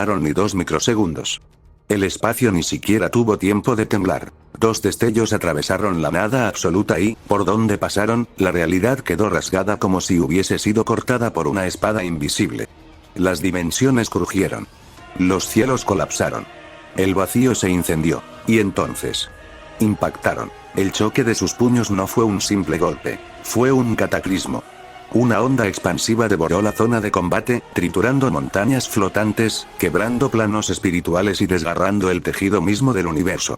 pasaron ni 2 microsegundos. El espacio ni siquiera tuvo tiempo de temblar. 2 destellos atravesaron la nada absoluta y, por donde pasaron, la realidad quedó rasgada como si hubiese sido cortada por una espada invisible. Las dimensiones crujieron. Los cielos colapsaron. El vacío se incendió. Y entonces impactaron. El choque de sus puños no fue un simple golpe. Fue un cataclismo. Una onda expansiva devoró la zona de combate, triturando montañas flotantes, quebrando planos espirituales y desgarrando el tejido mismo del universo.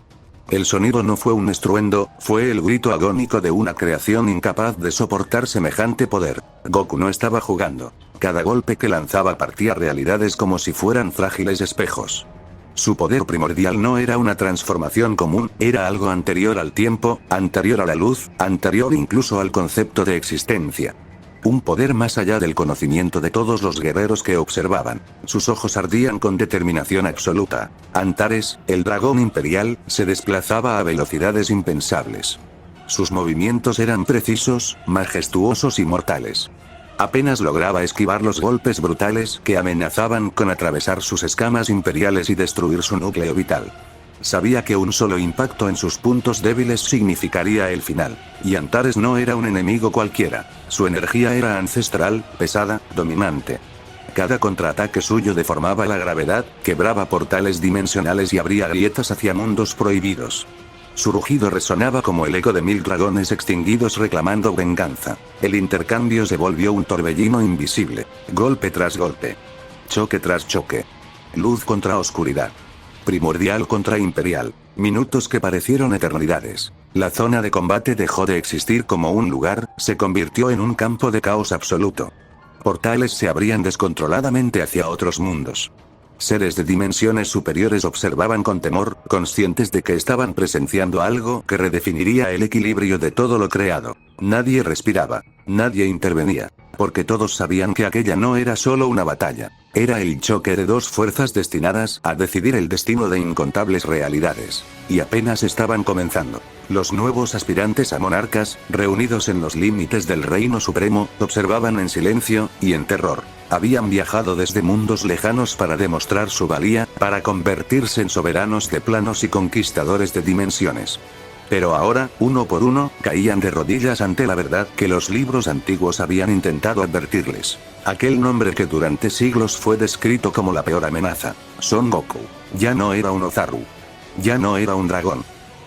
El sonido no fue un estruendo, fue el grito agónico de una creación incapaz de soportar semejante poder. Goku no estaba jugando. Cada golpe que lanzaba partía realidades como si fueran frágiles espejos. Su poder primordial no era una transformación común, era algo anterior al tiempo, anterior a la luz, anterior incluso al concepto de existencia. Un poder más allá del conocimiento de todos los guerreros que observaban. Sus ojos ardían con determinación absoluta. Antares, el dragón imperial, se desplazaba a velocidades impensables. Sus movimientos eran precisos, majestuosos y mortales. Apenas lograba esquivar los golpes brutales que amenazaban con atravesar sus escamas imperiales y destruir su núcleo vital. Sabía que un solo impacto en sus puntos débiles significaría el final. Y Antares no era un enemigo cualquiera. Su energía era ancestral, pesada, dominante. Cada contraataque suyo deformaba la gravedad, quebraba portales dimensionales y abría grietas hacia mundos prohibidos. Su rugido resonaba como el eco de 1000 dragones extinguidos reclamando venganza. El intercambio se volvió un torbellino invisible. Golpe tras golpe. Choque tras choque. Luz contra oscuridad. Primordial contra imperial. Minutos que parecieron eternidades. La zona de combate dejó de existir como un lugar, se convirtió en un campo de caos absoluto. Portales se abrían descontroladamente hacia otros mundos. Seres de dimensiones superiores observaban con temor, conscientes de que estaban presenciando algo que redefiniría el equilibrio de todo lo creado. Nadie respiraba, nadie intervenía, porque todos sabían que aquella no era solo una batalla, era el choque de 2 fuerzas destinadas a decidir el destino de incontables realidades. Y apenas estaban comenzando. Los nuevos aspirantes a monarcas, reunidos en los límites del Reino Supremo, observaban en silencio y en terror. Habían viajado desde mundos lejanos para demostrar su valía, para convertirse en soberanos de planos y conquistadores de dimensiones. Pero ahora, uno por uno, caían de rodillas ante la verdad que los libros antiguos habían intentado advertirles. Aquel nombre que durante siglos fue descrito como la peor amenaza. Son Goku. Ya no era un Ozaru. Ya no era un dragón.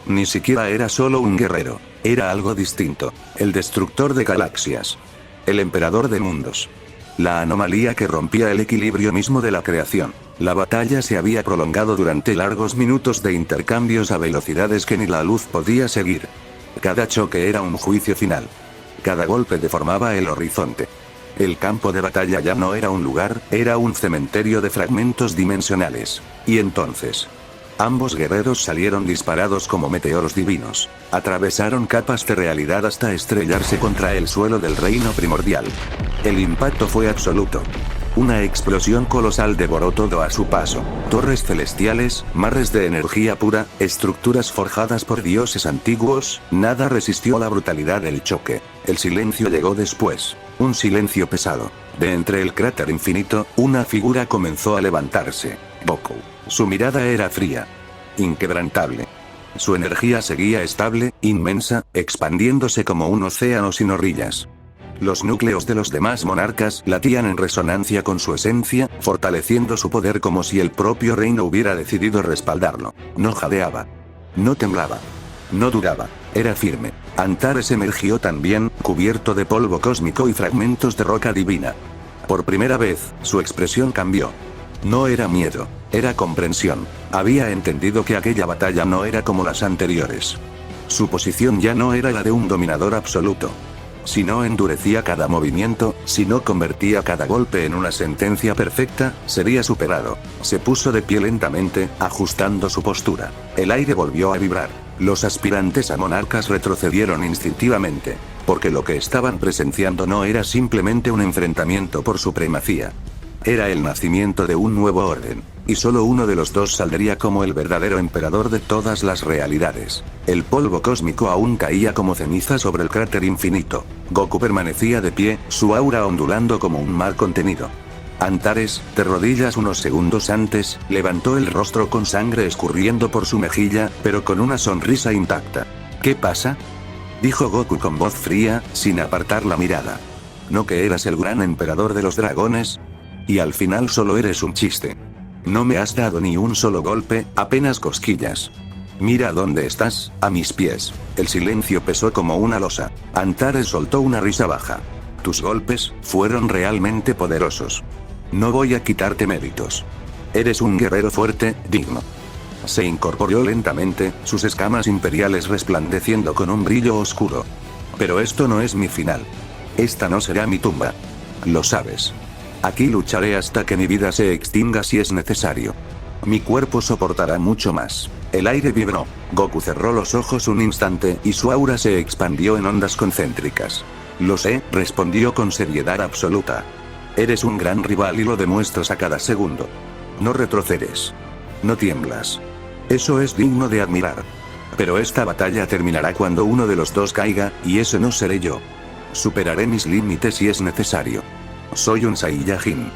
Ni siquiera era solo un guerrero. Era algo distinto. El destructor de galaxias. El emperador de mundos. La anomalía que rompía el equilibrio mismo de la creación. La batalla se había prolongado durante largos minutos de intercambios a velocidades que ni la luz podía seguir. Cada choque era un juicio final. Cada golpe deformaba el horizonte. El campo de batalla ya no era un lugar, era un cementerio de fragmentos dimensionales. Y entonces, ambos guerreros salieron disparados como meteoros divinos. Atravesaron capas de realidad hasta estrellarse contra el suelo del reino primordial. El impacto fue absoluto. Una explosión colosal devoró todo a su paso. Torres celestiales, mares de energía pura, estructuras forjadas por dioses antiguos, nada resistió la brutalidad del choque. El silencio llegó después. Un silencio pesado. De entre el cráter infinito, una figura comenzó a levantarse. Goku. Su mirada era fría. Inquebrantable. Su energía seguía estable, inmensa, expandiéndose como un océano sin orillas. Los núcleos de los demás monarcas latían en resonancia con su esencia, fortaleciendo su poder como si el propio reino hubiera decidido respaldarlo. No jadeaba. No temblaba. No dudaba. Era firme. Antares emergió también, cubierto de polvo cósmico y fragmentos de roca divina. Por primera vez, su expresión cambió. No era miedo, era comprensión. Había entendido que aquella batalla no era como las anteriores. Su posición ya no era la de un dominador absoluto. Si no endurecía cada movimiento, si no convertía cada golpe en una sentencia perfecta, sería superado. Se puso de pie lentamente, ajustando su postura. El aire volvió a vibrar. Los aspirantes a monarcas retrocedieron instintivamente, porque lo que estaban presenciando no era simplemente un enfrentamiento por supremacía. Era el nacimiento de un nuevo orden, y solo uno de los dos saldría como el verdadero emperador de todas las realidades. El polvo cósmico aún caía como ceniza sobre el cráter infinito. Goku permanecía de pie, su aura ondulando como un mar contenido. Antares, de rodillas unos segundos antes, levantó el rostro con sangre escurriendo por su mejilla, pero con una sonrisa intacta. ¿Qué pasa?, dijo Goku con voz fría, sin apartar la mirada. ¿No que eras el gran emperador de los dragones? Y al final solo eres un chiste. No me has dado ni un solo golpe, apenas cosquillas. Mira dónde estás, a mis pies. El silencio pesó como una losa. Antares soltó una risa baja. Tus golpes fueron realmente poderosos. No voy a quitarte méritos. Eres un guerrero fuerte, digno. Se incorporó lentamente, sus escamas imperiales resplandeciendo con un brillo oscuro. Pero esto no es mi final. Esta no será mi tumba. Lo sabes. Aquí lucharé hasta que mi vida se extinga si es necesario. Mi cuerpo soportará mucho más. El aire vibró. Goku cerró los ojos un instante y su aura se expandió en ondas concéntricas. Lo sé, respondió con seriedad absoluta. Eres un gran rival y lo demuestras a cada segundo. No retrocedes. No tiemblas. Eso es digno de admirar. Pero esta batalla terminará cuando uno de los dos caiga, y ese no seré yo. Superaré mis límites si es necesario. Soy un Saiyajin.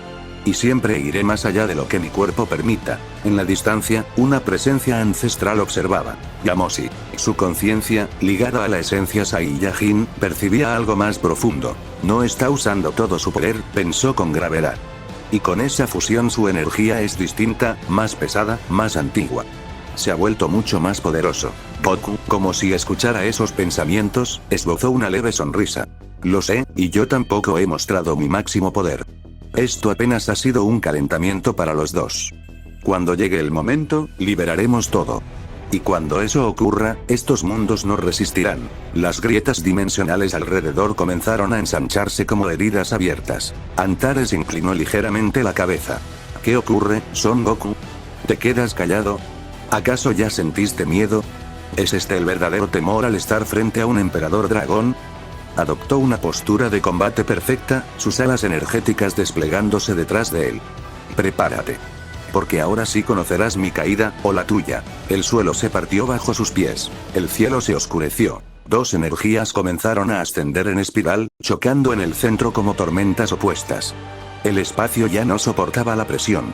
Y siempre iré más allá de lo que mi cuerpo permita. En la distancia, una presencia ancestral observaba. Yamoshi. Su conciencia, ligada a la esencia Saiyajin, percibía algo más profundo. No está usando todo su poder, pensó con gravedad. Y con esa fusión su energía es distinta, más pesada, más antigua. Se ha vuelto mucho más poderoso. Goku, como si escuchara esos pensamientos, esbozó una leve sonrisa. Lo sé, y yo tampoco he mostrado mi máximo poder. Esto apenas ha sido un calentamiento para los dos. Cuando llegue el momento, liberaremos todo. Y cuando eso ocurra, estos mundos no resistirán. Las grietas dimensionales alrededor comenzaron a ensancharse como heridas abiertas. Antares inclinó ligeramente la cabeza. ¿Qué ocurre, Son Goku? ¿Te quedas callado? ¿Acaso ya sentiste miedo? ¿Es este el verdadero temor al estar frente a un emperador dragón? Adoptó una postura de combate perfecta, sus alas energéticas desplegándose detrás de él. Prepárate. Porque ahora sí conocerás mi caída, o la tuya. El suelo se partió bajo sus pies. El cielo se oscureció. Dos energías comenzaron a ascender en espiral, chocando en el centro como tormentas opuestas. El espacio ya no soportaba la presión.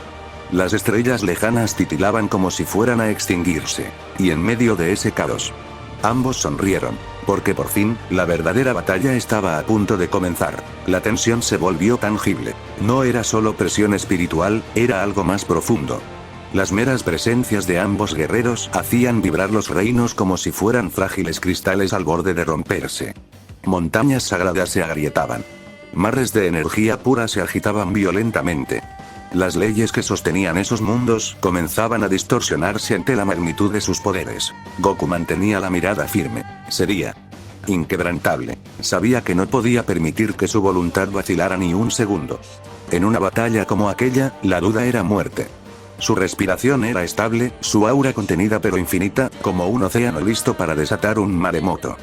Las estrellas lejanas titilaban como si fueran a extinguirse. Y en medio de ese caos, ambos sonrieron. Porque por fin, la verdadera batalla estaba a punto de comenzar. La tensión se volvió tangible. No era solo presión espiritual, era algo más profundo. Las meras presencias de ambos guerreros hacían vibrar los reinos como si fueran frágiles cristales al borde de romperse. Montañas sagradas se agrietaban. Mares de energía pura se agitaban violentamente. Las leyes que sostenían esos mundos comenzaban a distorsionarse ante la magnitud de sus poderes. Goku mantenía la mirada firme. Sería inquebrantable. Sabía que no podía permitir que su voluntad vacilara ni un segundo. En una batalla como aquella, la duda era muerte. Su respiración era estable, su aura contenida pero infinita, como un océano listo para desatar un maremoto.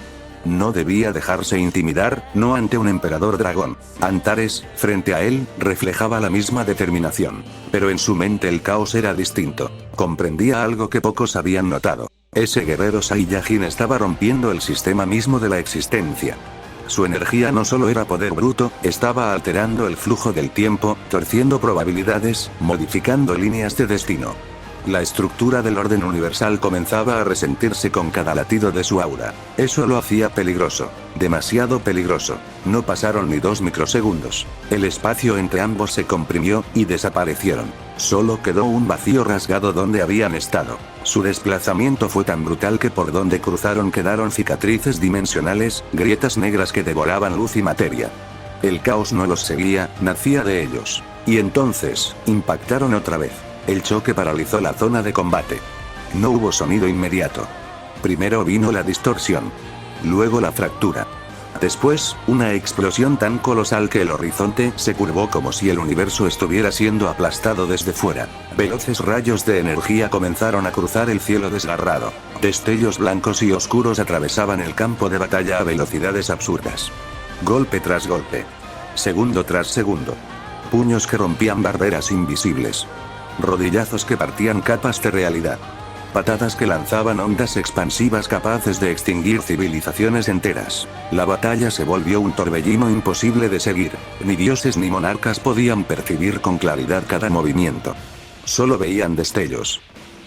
No debía dejarse intimidar, no ante un emperador dragón. Antares, frente a él, reflejaba la misma determinación. Pero en su mente el caos era distinto. Comprendía algo que pocos habían notado. Ese guerrero Saiyajin estaba rompiendo el sistema mismo de la existencia. Su energía no solo era poder bruto, estaba alterando el flujo del tiempo, torciendo probabilidades, modificando líneas de destino. La estructura del orden universal comenzaba a resentirse con cada latido de su aura. Eso lo hacía peligroso. Demasiado peligroso. No pasaron ni 2 microsegundos. El espacio entre ambos se comprimió, y desaparecieron. Solo quedó un vacío rasgado donde habían estado. Su desplazamiento fue tan brutal que por donde cruzaron quedaron cicatrices dimensionales, grietas negras que devoraban luz y materia. El caos no los seguía, nacía de ellos. Y entonces, impactaron otra vez. El choque paralizó la zona de combate. No hubo sonido inmediato. Primero vino la distorsión. Luego la fractura. Después, una explosión tan colosal que el horizonte se curvó como si el universo estuviera siendo aplastado desde fuera. Veloces rayos de energía comenzaron a cruzar el cielo desgarrado. Destellos blancos y oscuros atravesaban el campo de batalla a velocidades absurdas. Golpe tras golpe. Segundo tras segundo. Puños que rompían barreras invisibles. Rodillazos que partían capas de realidad. Patadas que lanzaban ondas expansivas capaces de extinguir civilizaciones enteras. La batalla se volvió un torbellino imposible de seguir. Ni dioses ni monarcas podían percibir con claridad cada movimiento. Solo veían destellos.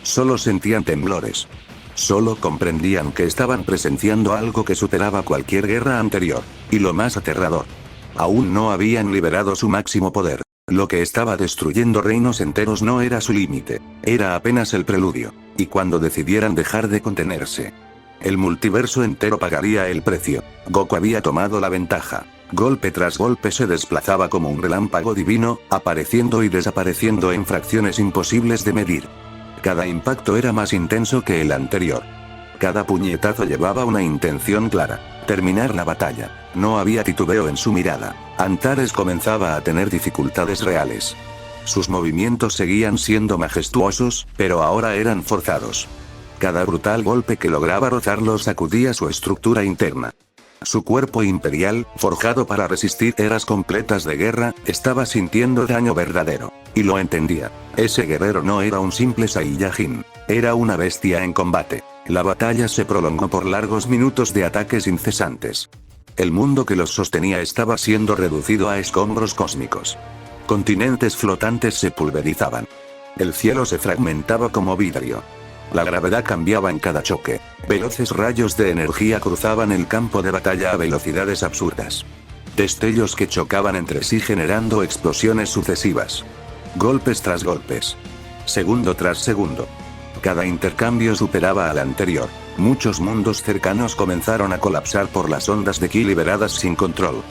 Solo sentían temblores. Solo comprendían que estaban presenciando algo que superaba cualquier guerra anterior. Y lo más aterrador. Aún no habían liberado su máximo poder. Lo que estaba destruyendo reinos enteros no era su límite. Era apenas el preludio. Y cuando decidieran dejar de contenerse, el multiverso entero pagaría el precio. Goku había tomado la ventaja. Golpe tras golpe se desplazaba como un relámpago divino, apareciendo y desapareciendo en fracciones imposibles de medir. Cada impacto era más intenso que el anterior. Cada puñetazo llevaba una intención clara: terminar la batalla. No había titubeo en su mirada. Antares comenzaba a tener dificultades reales. Sus movimientos seguían siendo majestuosos, pero ahora eran forzados. Cada brutal golpe que lograba rozarlo sacudía su estructura interna. Su cuerpo imperial, forjado para resistir eras completas de guerra, estaba sintiendo daño verdadero. Y lo entendía. Ese guerrero no era un simple Saiyajin. Era una bestia en combate. La batalla se prolongó por largos minutos de ataques incesantes. El mundo que los sostenía estaba siendo reducido a escombros cósmicos. Continentes flotantes se pulverizaban. El cielo se fragmentaba como vidrio. La gravedad cambiaba en cada choque. Veloces rayos de energía cruzaban el campo de batalla a velocidades absurdas. Destellos que chocaban entre sí generando explosiones sucesivas. Golpes tras golpes. Segundo tras segundo. Cada intercambio superaba al anterior. Muchos mundos cercanos comenzaron a colapsar por las ondas de ki liberadas sin control.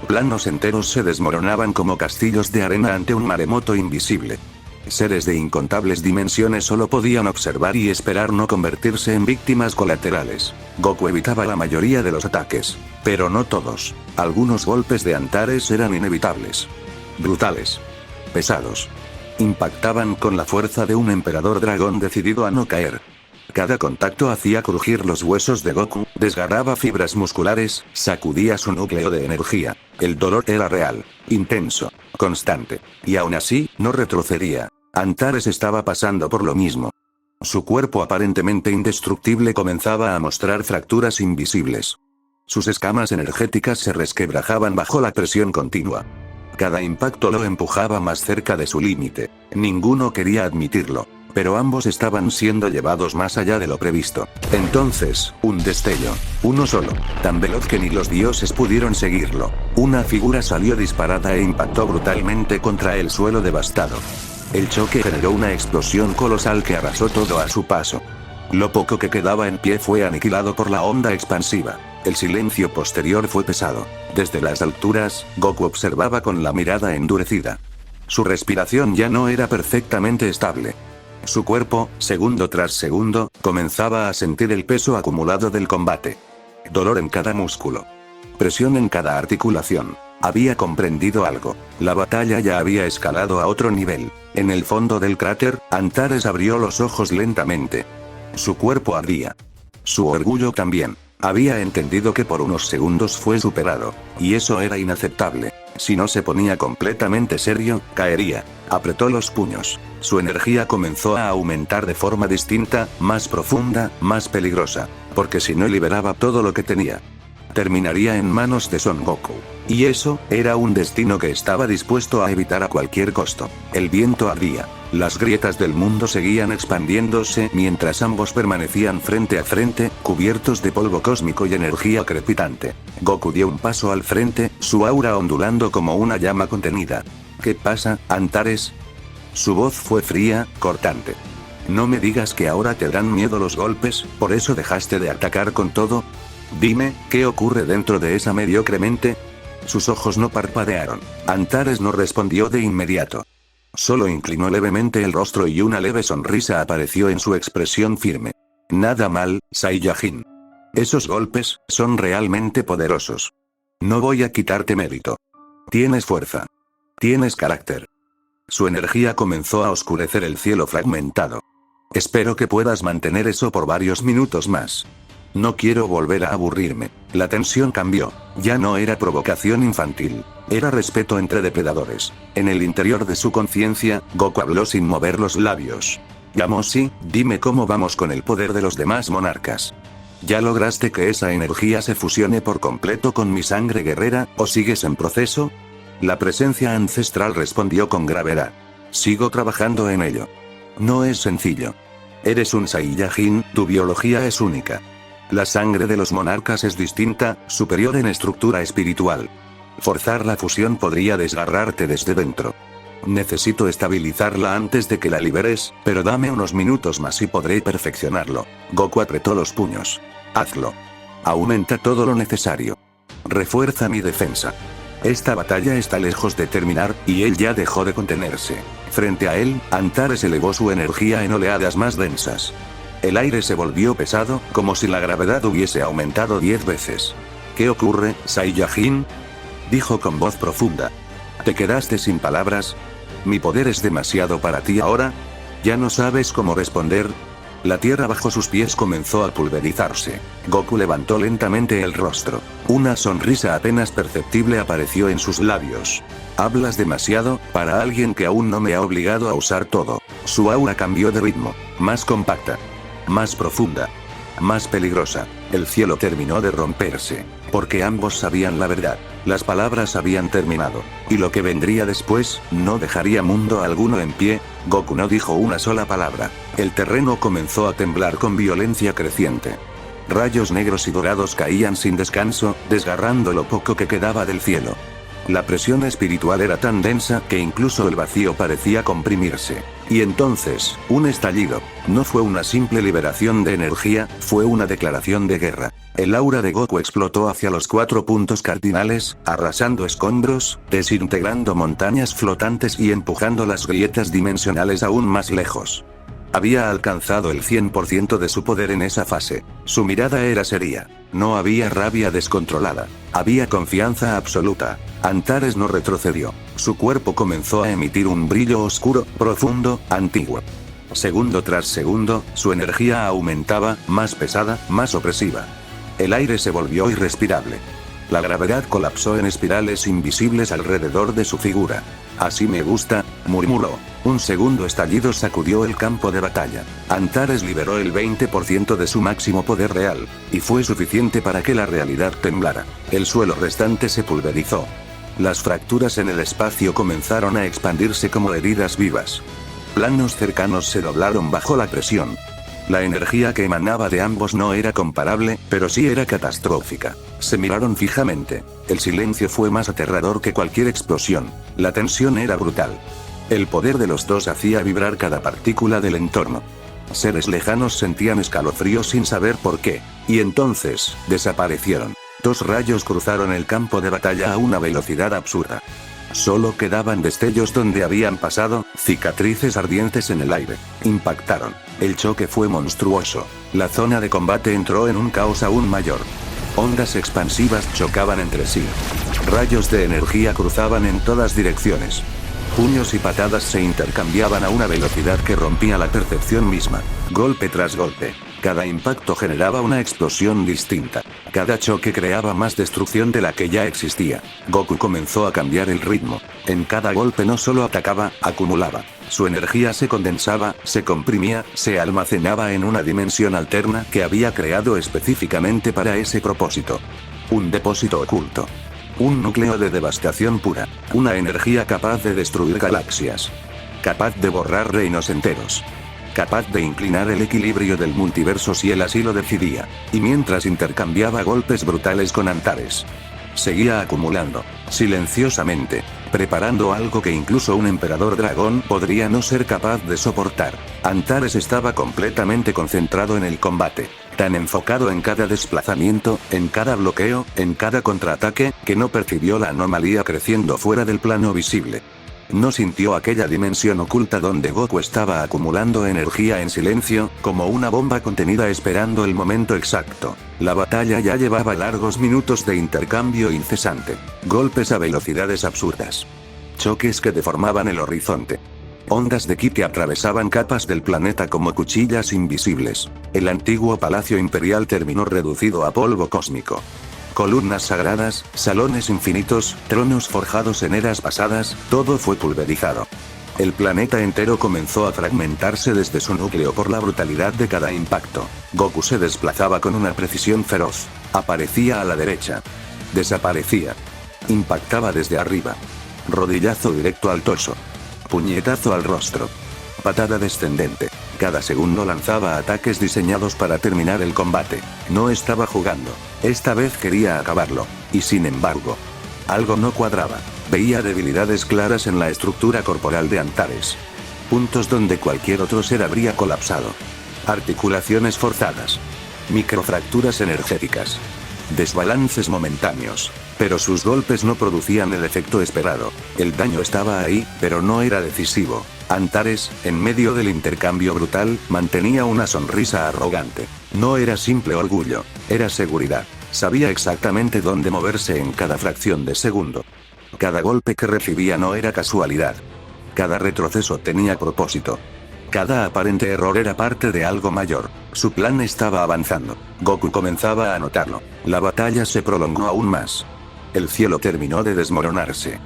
Planos enteros se desmoronaban como castillos de arena ante un maremoto invisible. Seres de incontables dimensiones solo podían observar y esperar no convertirse en víctimas colaterales. Goku evitaba la mayoría de los ataques, pero no todos. Algunos golpes de Antares eran inevitables. Brutales. Pesados. Impactaban con la fuerza de un emperador dragón decidido a no caer. Cada contacto hacía crujir los huesos de Goku, desgarraba fibras musculares, sacudía su núcleo de energía. El dolor era real, intenso, constante. Y aún así, no retrocedía. Antares estaba pasando por lo mismo. Su cuerpo aparentemente indestructible comenzaba a mostrar fracturas invisibles. Sus escamas energéticas se resquebrajaban bajo la presión continua. Cada impacto lo empujaba más cerca de su límite. Ninguno quería admitirlo. Pero ambos estaban siendo llevados más allá de lo previsto. Entonces, un destello. Uno solo. Tan veloz que ni los dioses pudieron seguirlo. Una figura salió disparada e impactó brutalmente contra el suelo devastado. El choque generó una explosión colosal que arrasó todo a su paso. Lo poco que quedaba en pie fue aniquilado por la onda expansiva. El silencio posterior fue pesado. Desde las alturas, Goku observaba con la mirada endurecida. Su respiración ya no era perfectamente estable. Su cuerpo, segundo tras segundo, comenzaba a sentir el peso acumulado del combate. Dolor en cada músculo. Presión en cada articulación. Había comprendido algo. La batalla ya había escalado a otro nivel. En el fondo del cráter, Antares abrió los ojos lentamente. Su cuerpo ardía. Su orgullo también. Había entendido que por unos segundos fue superado. Y eso era inaceptable. Si no se ponía completamente serio, caería. Apretó los puños. Su energía comenzó a aumentar de forma distinta, más profunda, más peligrosa. Porque si no liberaba todo lo que tenía, terminaría en manos de Son Goku. Y eso, era un destino que estaba dispuesto a evitar a cualquier costo. El viento ardía. Las grietas del mundo seguían expandiéndose mientras ambos permanecían frente a frente, cubiertos de polvo cósmico y energía crepitante. Goku dio un paso al frente, su aura ondulando como una llama contenida. ¿Qué pasa, Antares? Su voz fue fría, cortante. No me digas que ahora te dan miedo los golpes, ¿por eso dejaste de atacar con todo? Dime, ¿qué ocurre dentro de esa mediocre mente? Sus ojos no parpadearon. Antares no respondió de inmediato. Solo inclinó levemente el rostro y una leve sonrisa apareció en su expresión firme. Nada mal, Saiyajin. Esos golpes son realmente poderosos. No voy a quitarte mérito. Tienes fuerza. Tienes carácter. Su energía comenzó a oscurecer el cielo fragmentado. Espero que puedas mantener eso por varios minutos más. No quiero volver a aburrirme. La tensión cambió. Ya no era provocación infantil. Era respeto entre depredadores. En el interior de su conciencia, Goku habló sin mover los labios. Yamoshi, dime cómo vamos con el poder de los demás monarcas. ¿Ya lograste que esa energía se fusione por completo con mi sangre guerrera, o sigues en proceso? La presencia ancestral respondió con gravedad. Sigo trabajando en ello. No es sencillo. Eres un Saiyajin, tu biología es única. La sangre de los monarcas es distinta, superior en estructura espiritual. Forzar la fusión podría desgarrarte desde dentro. Necesito estabilizarla antes de que la liberes, pero dame unos minutos más y podré perfeccionarlo. Goku apretó los puños. Hazlo. Aumenta todo lo necesario. Refuerza mi defensa. Esta batalla está lejos de terminar, y él ya dejó de contenerse. Frente a él, Antares elevó su energía en oleadas más densas. El aire se volvió pesado, como si la gravedad hubiese aumentado 10 veces. ¿Qué ocurre, Saiyajin?, dijo con voz profunda. ¿Te quedaste sin palabras? ¿Mi poder es demasiado para ti ahora? ¿Ya no sabes cómo responder? La tierra bajo sus pies comenzó a pulverizarse. Goku levantó lentamente el rostro. Una sonrisa apenas perceptible apareció en sus labios. Hablas demasiado, para alguien que aún no me ha obligado a usar todo. Su aura cambió de ritmo. Más compacta. Más profunda. Más peligrosa. El cielo terminó de romperse. Porque ambos sabían la verdad. Las palabras habían terminado. Y lo que vendría después, no dejaría mundo alguno en pie. Goku no dijo una sola palabra. El terreno comenzó a temblar con violencia creciente. Rayos negros y dorados caían sin descanso, desgarrando lo poco que quedaba del cielo. La presión espiritual era tan densa que incluso el vacío parecía comprimirse. Y entonces, un estallido. No fue una simple liberación de energía, fue una declaración de guerra. El aura de Goku explotó hacia los 4 puntos cardinales, arrasando escombros, desintegrando montañas flotantes y empujando las grietas dimensionales aún más lejos. Había alcanzado el 100% de su poder en esa fase. Su mirada era seria. No había rabia descontrolada. Había confianza absoluta. Antares no retrocedió. Su cuerpo comenzó a emitir un brillo oscuro, profundo, antiguo. Segundo tras segundo, su energía aumentaba, más pesada, más opresiva. El aire se volvió irrespirable. La gravedad colapsó en espirales invisibles alrededor de su figura. Así me gusta, murmuró. Un segundo estallido sacudió el campo de batalla. Antares liberó el 20% de su máximo poder real, y fue suficiente para que la realidad temblara. El suelo restante se pulverizó. Las fracturas en el espacio comenzaron a expandirse como heridas vivas. Planos cercanos se doblaron bajo la presión. La energía que emanaba de ambos no era comparable, pero sí era catastrófica. Se miraron fijamente. El silencio fue más aterrador que cualquier explosión. La tensión era brutal. El poder de los dos hacía vibrar cada partícula del entorno. Seres lejanos sentían escalofríos sin saber por qué. Y entonces, desaparecieron. 2 rayos cruzaron el campo de batalla a una velocidad absurda. Solo quedaban destellos donde habían pasado, cicatrices ardientes en el aire. Impactaron. El choque fue monstruoso. La zona de combate entró en un caos aún mayor. Ondas expansivas chocaban entre sí. Rayos de energía cruzaban en todas direcciones. Puños y patadas se intercambiaban a una velocidad que rompía la percepción misma. Golpe tras golpe. Cada impacto generaba una explosión distinta. Cada choque creaba más destrucción de la que ya existía. Goku comenzó a cambiar el ritmo. En cada golpe no solo atacaba, acumulaba. Su energía se condensaba, se comprimía, se almacenaba en una dimensión alterna que había creado específicamente para ese propósito. Un depósito oculto. Un núcleo de devastación pura. Una energía capaz de destruir galaxias. Capaz de borrar reinos enteros. Capaz de inclinar el equilibrio del multiverso si él así lo decidía. Y mientras intercambiaba golpes brutales con Antares, seguía acumulando, silenciosamente, preparando algo que incluso un emperador dragón podría no ser capaz de soportar. Antares estaba completamente concentrado en el combate, tan enfocado en cada desplazamiento, en cada bloqueo, en cada contraataque, que no percibió la anomalía creciendo fuera del plano visible. No sintió aquella dimensión oculta donde Goku estaba acumulando energía en silencio, como una bomba contenida esperando el momento exacto. La batalla ya llevaba largos minutos de intercambio incesante. Golpes a velocidades absurdas. Choques que deformaban el horizonte. Ondas de ki que atravesaban capas del planeta como cuchillas invisibles. El antiguo palacio imperial terminó reducido a polvo cósmico. Columnas sagradas, salones infinitos, tronos forjados en eras pasadas, todo fue pulverizado. El planeta entero comenzó a fragmentarse desde su núcleo por la brutalidad de cada impacto. Goku se desplazaba con una precisión feroz. Aparecía a la derecha. Desaparecía. Impactaba desde arriba. Rodillazo directo al torso. Puñetazo al rostro. Patada descendente. Cada segundo lanzaba ataques diseñados para terminar el combate. No estaba jugando. Esta vez quería acabarlo. Y sin embargo, algo no cuadraba. Veía debilidades claras en la estructura corporal de Antares. Puntos donde cualquier otro ser habría colapsado. Articulaciones forzadas. Microfracturas energéticas. Desbalances momentáneos. Pero sus golpes no producían el efecto esperado. El daño estaba ahí, pero no era decisivo. Antares, en medio del intercambio brutal, mantenía una sonrisa arrogante. No era simple orgullo, era seguridad. Sabía exactamente dónde moverse en cada fracción de segundo. Cada golpe que recibía no era casualidad. Cada retroceso tenía propósito. Cada aparente error era parte de algo mayor. Su plan estaba avanzando. Goku comenzaba a notarlo. La batalla se prolongó aún más. El cielo terminó de desmoronarse.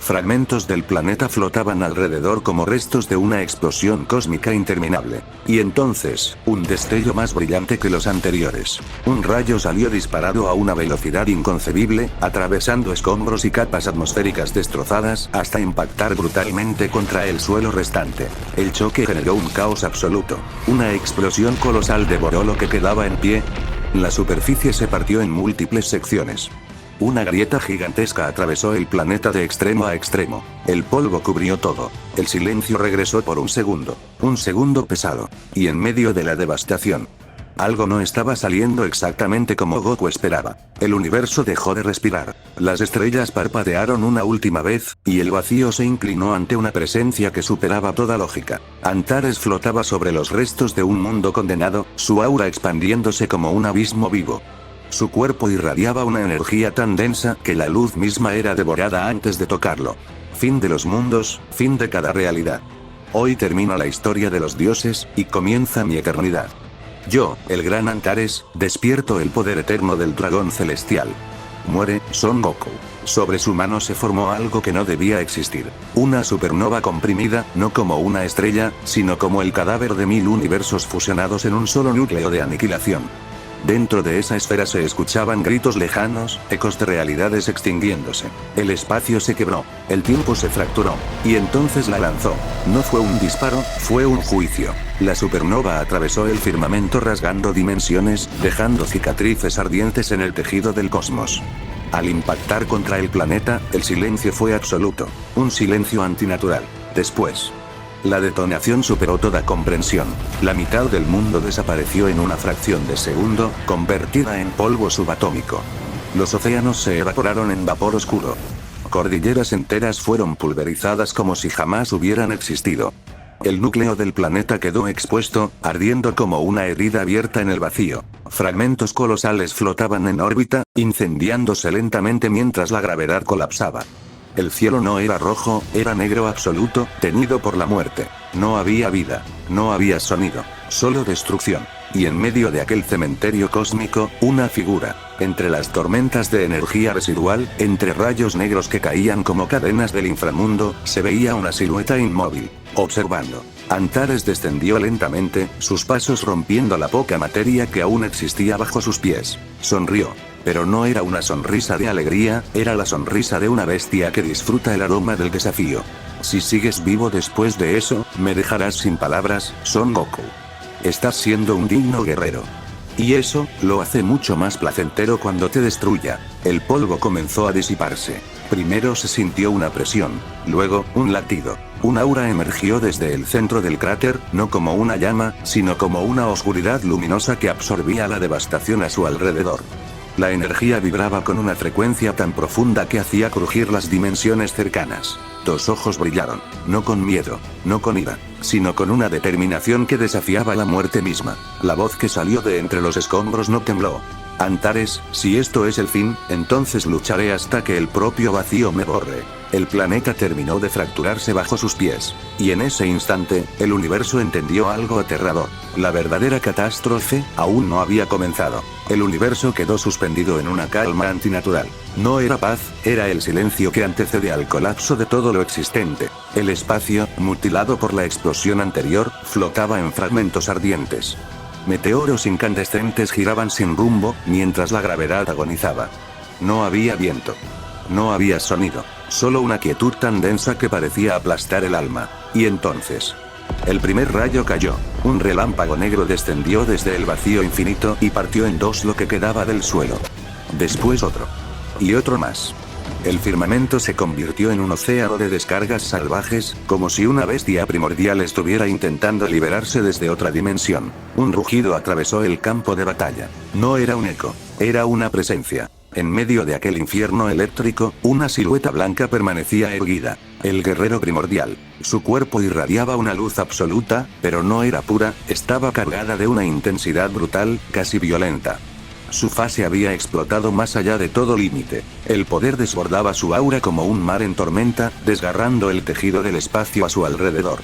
Fragmentos del planeta flotaban alrededor como restos de una explosión cósmica interminable. Y entonces, un destello más brillante que los anteriores. Un rayo salió disparado a una velocidad inconcebible, atravesando escombros y capas atmosféricas destrozadas hasta impactar brutalmente contra el suelo restante. El choque generó un caos absoluto. Una explosión colosal devoró lo que quedaba en pie. La superficie se partió en múltiples secciones. Una grieta gigantesca atravesó el planeta de extremo a extremo. El polvo cubrió todo. El silencio regresó por un segundo pesado. Y en medio de la devastación, algo no estaba saliendo exactamente como Goku esperaba. El universo dejó de respirar. Las estrellas parpadearon una última vez, y el vacío se inclinó ante una presencia que superaba toda lógica. Antares flotaba sobre los restos de un mundo condenado, su aura expandiéndose como un abismo vivo. Su cuerpo irradiaba una energía tan densa que la luz misma era devorada antes de tocarlo. Fin de los mundos, fin de cada realidad. Hoy termina la historia de los dioses, y comienza mi eternidad. Yo, el gran Antares, despierto el poder eterno del dragón celestial. Muere Son Goku. Sobre su mano se formó algo que no debía existir. Una supernova comprimida, no como una estrella, sino como el cadáver de 1000 universos fusionados en un solo núcleo de aniquilación. Dentro de esa esfera se escuchaban gritos lejanos, ecos de realidades extinguiéndose. El espacio se quebró, el tiempo se fracturó, y entonces la lanzó. No fue un disparo, fue un juicio. La supernova atravesó el firmamento rasgando dimensiones, dejando cicatrices ardientes en el tejido del cosmos. Al impactar contra el planeta, el silencio fue absoluto, un silencio antinatural. Después, la detonación superó toda comprensión. La mitad del mundo desapareció en una fracción de segundo, convertida en polvo subatómico. Los océanos se evaporaron en vapor oscuro. Cordilleras enteras fueron pulverizadas como si jamás hubieran existido. El núcleo del planeta quedó expuesto, ardiendo como una herida abierta en el vacío. Fragmentos colosales flotaban en órbita, incendiándose lentamente mientras la gravedad colapsaba. El cielo no era rojo, era negro absoluto, teñido por la muerte. No había vida, no había sonido, solo destrucción. Y en medio de aquel cementerio cósmico, una figura. Entre las tormentas de energía residual, entre rayos negros que caían como cadenas del inframundo, se veía una silueta inmóvil, observando. Antares descendió lentamente, sus pasos rompiendo la poca materia que aún existía bajo sus pies. Sonrió. Pero no era una sonrisa de alegría, era la sonrisa de una bestia que disfruta el aroma del desafío. Si sigues vivo después de eso, me dejarás sin palabras, Son Goku. Estás siendo un digno guerrero. Y eso, lo hace mucho más placentero cuando te destruya. El polvo comenzó a disiparse. Primero se sintió una presión, luego, un latido. Un aura emergió desde el centro del cráter, no como una llama, sino como una oscuridad luminosa que absorbía la devastación a su alrededor. La energía vibraba con una frecuencia tan profunda que hacía crujir las dimensiones cercanas. Dos ojos brillaron, no con miedo, no con ira, sino con una determinación que desafiaba la muerte misma. La voz que salió de entre los escombros no tembló. Antares, si esto es el fin, entonces lucharé hasta que el propio vacío me borre. El planeta terminó de fracturarse bajo sus pies. Y en ese instante, el universo entendió algo aterrador. La verdadera catástrofe aún no había comenzado. El universo quedó suspendido en una calma antinatural. No era paz, era el silencio que antecede al colapso de todo lo existente. El espacio, mutilado por la explosión anterior, flotaba en fragmentos ardientes. Meteoros incandescentes giraban sin rumbo, mientras la gravedad agonizaba. No había viento. No había sonido. Solo una quietud tan densa que parecía aplastar el alma. Y entonces, el primer rayo cayó. Un relámpago negro descendió desde el vacío infinito y partió en dos lo que quedaba del suelo. Después otro. Y otro más. El firmamento se convirtió en un océano de descargas salvajes, como si una bestia primordial estuviera intentando liberarse desde otra dimensión. Un rugido atravesó el campo de batalla. No era un eco, era una presencia. En medio de aquel infierno eléctrico, una silueta blanca permanecía erguida. El guerrero primordial. Su cuerpo irradiaba una luz absoluta, pero no era pura, estaba cargada de una intensidad brutal, casi violenta. Su fase había explotado más allá de todo límite. El poder desbordaba su aura como un mar en tormenta, desgarrando el tejido del espacio a su alrededor.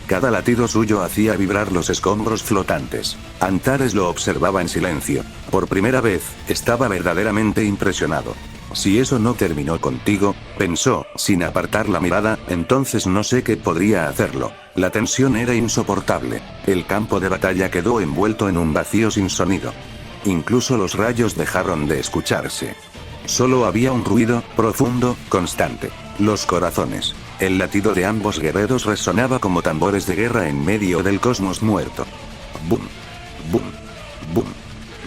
Cada latido suyo hacía vibrar los escombros flotantes. Antares lo observaba en silencio. Por primera vez, estaba verdaderamente impresionado. Si eso no terminó contigo, pensó, sin apartar la mirada, entonces no sé qué podría hacerlo. La tensión era insoportable. El campo de batalla quedó envuelto en un vacío sin sonido. Incluso los rayos dejaron de escucharse. Solo había un ruido, profundo, constante. Los corazones. El latido de ambos guerreros resonaba como tambores de guerra en medio del cosmos muerto. Boom. Boom. Boom.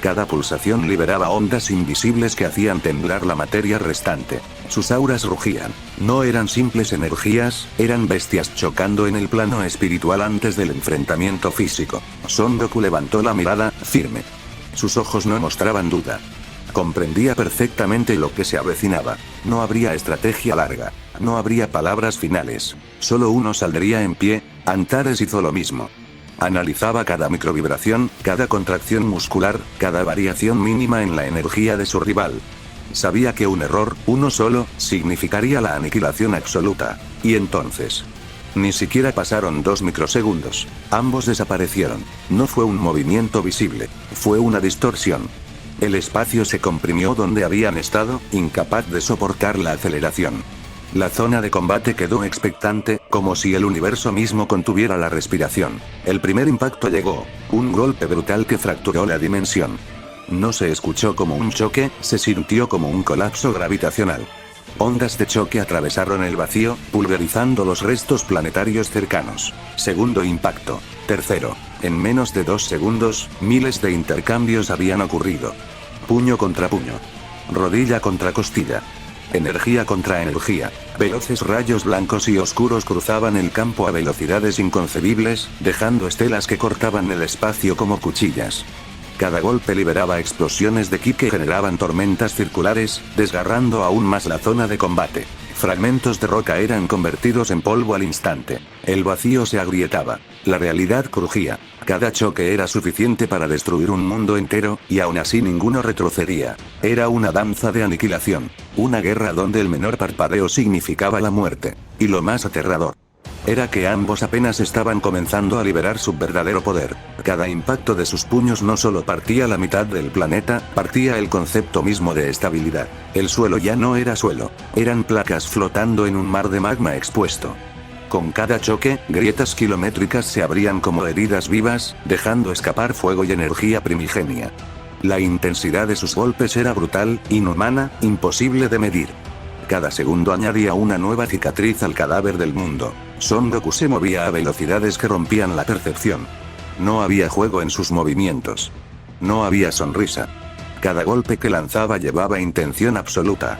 Cada pulsación liberaba ondas invisibles que hacían temblar la materia restante. Sus auras rugían. No eran simples energías, eran bestias chocando en el plano espiritual antes del enfrentamiento físico. Son Goku levantó la mirada, firme. Sus ojos no mostraban duda. Comprendía perfectamente lo que se avecinaba. No habría estrategia larga. No habría palabras finales. Solo uno saldría en pie. Antares hizo lo mismo. Analizaba cada microvibración, cada contracción muscular, cada variación mínima en la energía de su rival. Sabía que un error, uno solo, significaría la aniquilación absoluta. Y entonces... Ni siquiera pasaron 2 microsegundos. Ambos desaparecieron. No fue un movimiento visible. Fue una distorsión. El espacio se comprimió donde habían estado, incapaz de soportar la aceleración. La zona de combate quedó expectante, como si el universo mismo contuviera la respiración. El primer impacto llegó. Un golpe brutal que fracturó la dimensión. No se escuchó como un choque, se sintió como un colapso gravitacional. Ondas de choque atravesaron el vacío, pulverizando los restos planetarios cercanos. Segundo impacto. Tercero. En menos de 2 segundos, miles de intercambios habían ocurrido. Puño contra puño. Rodilla contra costilla. Energía contra energía. Veloces rayos blancos y oscuros cruzaban el campo a velocidades inconcebibles, dejando estelas que cortaban el espacio como cuchillas. Cada golpe liberaba explosiones de ki que generaban tormentas circulares, desgarrando aún más la zona de combate. Fragmentos de roca eran convertidos en polvo al instante. El vacío se agrietaba. La realidad crujía. Cada choque era suficiente para destruir un mundo entero, y aún así ninguno retrocedía. Era una danza de aniquilación. Una guerra donde el menor parpadeo significaba la muerte. Y lo más aterrador era que ambos apenas estaban comenzando a liberar su verdadero poder. Cada impacto de sus puños no solo partía la mitad del planeta, partía el concepto mismo de estabilidad. El suelo ya no era suelo. Eran placas flotando en un mar de magma expuesto. Con cada choque, grietas kilométricas se abrían como heridas vivas, dejando escapar fuego y energía primigenia. La intensidad de sus golpes era brutal, inhumana, imposible de medir. Cada segundo añadía una nueva cicatriz al cadáver del mundo. Son Goku se movía a velocidades que rompían la percepción. No había juego en sus movimientos. No había sonrisa. Cada golpe que lanzaba llevaba intención absoluta.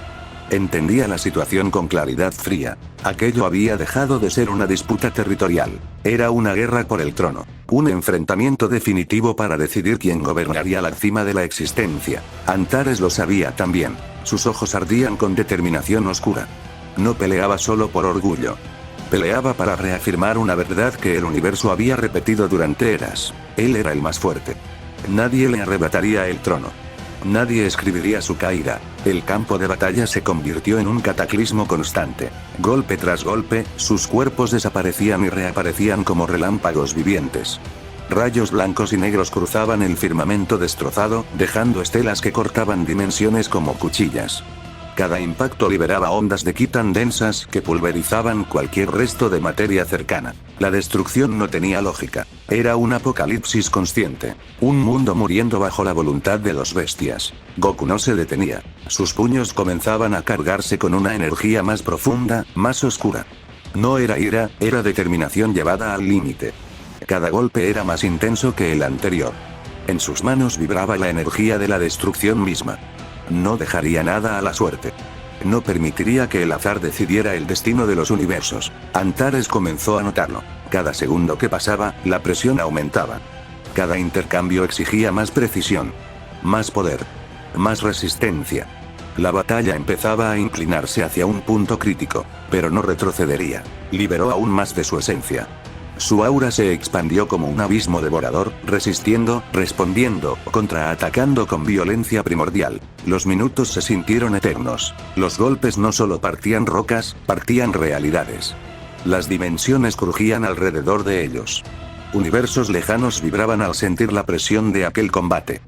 Entendía la situación con claridad fría. Aquello había dejado de ser una disputa territorial. Era una guerra por el trono. Un enfrentamiento definitivo para decidir quién gobernaría la cima de la existencia. Antares lo sabía también. Sus ojos ardían con determinación oscura. No peleaba solo por orgullo. Peleaba para reafirmar una verdad que el universo había repetido durante eras. Él era el más fuerte. Nadie le arrebataría el trono. Nadie escribiría su caída. El campo de batalla se convirtió en un cataclismo constante. Golpe tras golpe, sus cuerpos desaparecían y reaparecían como relámpagos vivientes. Rayos blancos y negros cruzaban el firmamento destrozado, dejando estelas que cortaban dimensiones como cuchillas. Cada impacto liberaba ondas de ki tan densas que pulverizaban cualquier resto de materia cercana. La destrucción no tenía lógica. Era un apocalipsis consciente. Un mundo muriendo bajo la voluntad de los bestias. Goku no se detenía. Sus puños comenzaban a cargarse con una energía más profunda, más oscura. No era ira, era determinación llevada al límite. Cada golpe era más intenso que el anterior. En sus manos vibraba la energía de la destrucción misma. No dejaría nada a la suerte. No permitiría que el azar decidiera el destino de los universos. Antares comenzó a notarlo. Cada segundo que pasaba, la presión aumentaba. Cada intercambio exigía más precisión. Más poder. Más resistencia. La batalla empezaba a inclinarse hacia un punto crítico, pero no retrocedería. Liberó aún más de su esencia. Su aura se expandió como un abismo devorador, resistiendo, respondiendo, contraatacando con violencia primordial. Los minutos se sintieron eternos. Los golpes no solo partían rocas, partían realidades. Las dimensiones crujían alrededor de ellos. Universos lejanos vibraban al sentir la presión de aquel combate.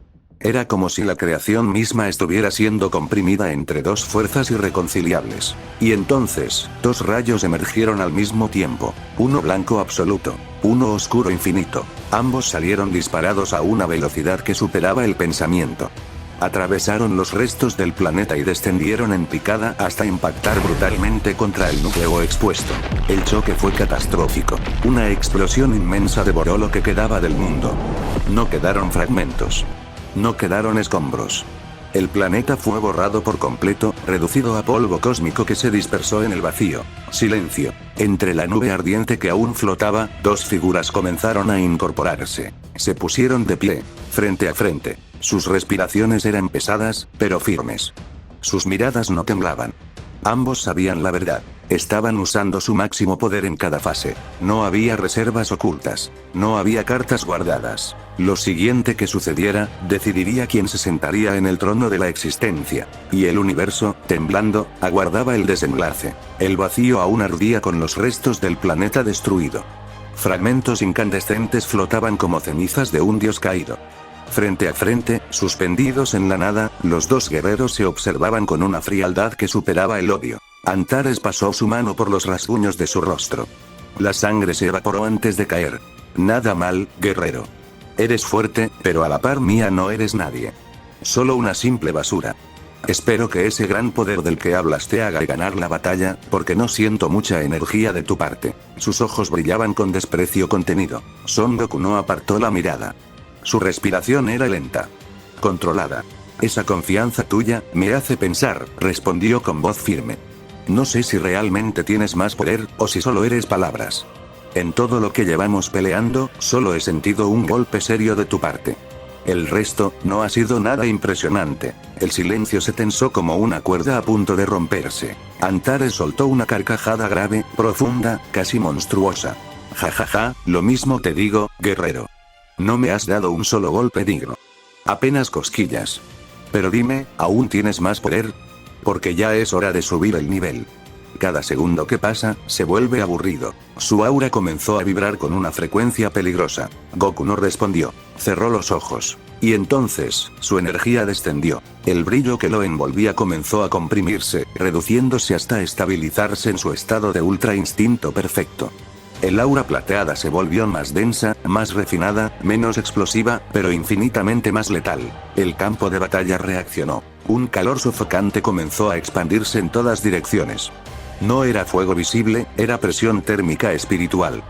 Era como si la creación misma estuviera siendo comprimida entre dos fuerzas irreconciliables. Y entonces, dos rayos emergieron al mismo tiempo. Uno blanco absoluto, uno oscuro infinito. Ambos salieron disparados a una velocidad que superaba el pensamiento. Atravesaron los restos del planeta y descendieron en picada hasta impactar brutalmente contra el núcleo expuesto. El choque fue catastrófico. Una explosión inmensa devoró lo que quedaba del mundo. No quedaron fragmentos. No quedaron escombros. El planeta fue borrado por completo, reducido a polvo cósmico que se dispersó en el vacío. Silencio. Entre la nube ardiente que aún flotaba, dos figuras comenzaron a incorporarse. Se pusieron de pie, frente a frente. Sus respiraciones eran pesadas, pero firmes. Sus miradas no temblaban. Ambos sabían la verdad. Estaban usando su máximo poder en cada fase. No había reservas ocultas. No había cartas guardadas. Lo siguiente que sucediera, decidiría quién se sentaría en el trono de la existencia. Y el universo, temblando, aguardaba el desenlace. El vacío aún ardía con los restos del planeta destruido. Fragmentos incandescentes flotaban como cenizas de un dios caído. Frente a frente, suspendidos en la nada, los dos guerreros se observaban con una frialdad que superaba el odio. Antares pasó su mano por los rasguños de su rostro. La sangre se evaporó antes de caer. Nada mal, guerrero. Eres fuerte, pero a la par mía no eres nadie. Solo una simple basura. Espero que ese gran poder del que hablas te haga ganar la batalla, porque no siento mucha energía de tu parte. Sus ojos brillaban con desprecio contenido. Son Goku no apartó la mirada. Su respiración era lenta. Controlada. Esa confianza tuya, me hace pensar, respondió con voz firme. No sé si realmente tienes más poder, o si solo eres palabras. En todo lo que llevamos peleando, solo he sentido un golpe serio de tu parte. El resto, no ha sido nada impresionante. El silencio se tensó como una cuerda a punto de romperse. Antares soltó una carcajada grave, profunda, casi monstruosa. Ja, lo mismo te digo, guerrero. No me has dado un solo golpe digno. Apenas cosquillas. Pero dime, ¿aún tienes más poder? Porque ya es hora de subir el nivel. Cada segundo que pasa, se vuelve aburrido. Su aura comenzó a vibrar con una frecuencia peligrosa. Goku no respondió. Cerró los ojos. Y entonces, su energía descendió. El brillo que lo envolvía comenzó a comprimirse, reduciéndose hasta estabilizarse en su estado de ultra instinto perfecto. El aura plateada se volvió más densa, más refinada, menos explosiva, pero infinitamente más letal. El campo de batalla reaccionó. Un calor sofocante comenzó a expandirse en todas direcciones. No era fuego visible, era presión térmica espiritual.